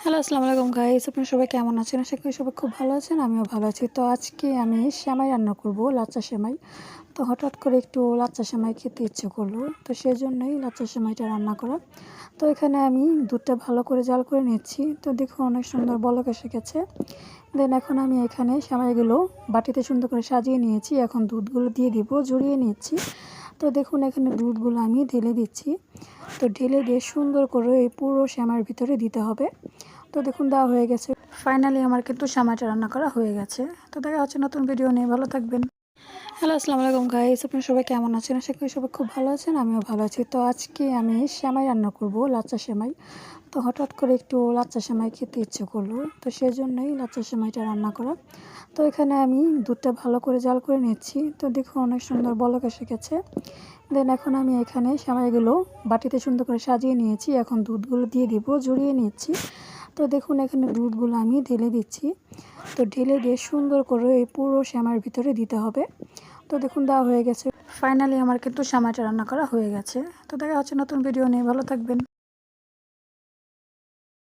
Hello, আসসালামু আলাইকুম guys. আপনারা সবাই কেমন আছেন? আশা করি সবাই খুব ভালো আছেন। আমিও ভালো আছি। তো আজকে আমি সেমাই রান্না করব, লাচ্চা সেমাই। তো হঠাৎ করে একটু লাচ্চা সেমাই খেতে ইচ্ছে করলো। তো সেজন্যই লাচ্চা সেমাইটা রান্না করা। তো এখানে আমি দুধটা ভালো করে জাল করে নিচ্ছি। তো দেখুন অনেক সুন্দর বলক এসে গেছে। দেন এখন আমি এখানে সেমাইগুলো বাটিতে সুন্দর করে সাজিয়ে নিয়েছি। এখন দুধগুলো দিয়ে দিব, জড়িয়ে নিচ্ছি। তো দেখুন এখানে দুধগুলো আমি ঢেলে দিচ্ছি। তো ঢেলে দিয়ে সুন্দর করে এই পুরো সেমাইয়ের ভিতরে দিতে হবে। তো দেখুন দেওয়া হয়ে গেছে। ফাইনালি আমার কিন্তু সেমাইটা রান্না করা হয়ে গেছে। তো দেখা হচ্ছে নতুন ভিডিও নিয়ে, ভালো থাকবেন। হ্যালো, আসসালামু আলাইকুম গাইস। আপনারা সবাই কেমন আছেন? আশা করি সবাই খুব ভালো আছেন। আমিও ভালো আছি। তো আজকে আমি সেমাই রান্না করব, লাচ্চা সেমাই। তো হঠাৎ করে একটু লাচ্চা সেমাই খেতে ইচ্ছে করলো। তো সেজন্যই লাচ্চা সেমাইটা রান্না করা। তো এখানে আমি দুধটা ভালো করে জাল করে নিচ্ছি। তো দেখুন অনেক সুন্দর বলক এসে গেছে। দেন এখন আমি এখানে সেমাইগুলো বাটিতে সুন্দর করে সাজিয়ে নিয়েছি। এখন দুধগুলো দিয়ে দিব, জড়িয়ে নিচ্ছি। তো দেখুন এখানে দুধগুলো আমি ঢেলে দিচ্ছি। তো ঢেলে দিয়ে সুন্দর করে এই পুরো সেমাইয়ের ভিতরে দিতে হবে। তো দেখুন দেওয়া হয়ে গেছে। ফাইনালি আমার কিন্তু সেমাইটা রান্না করা হয়ে গেছে। তো দেখা হচ্ছে নতুন ভিডিও নিয়ে, ভালো থাকবেন।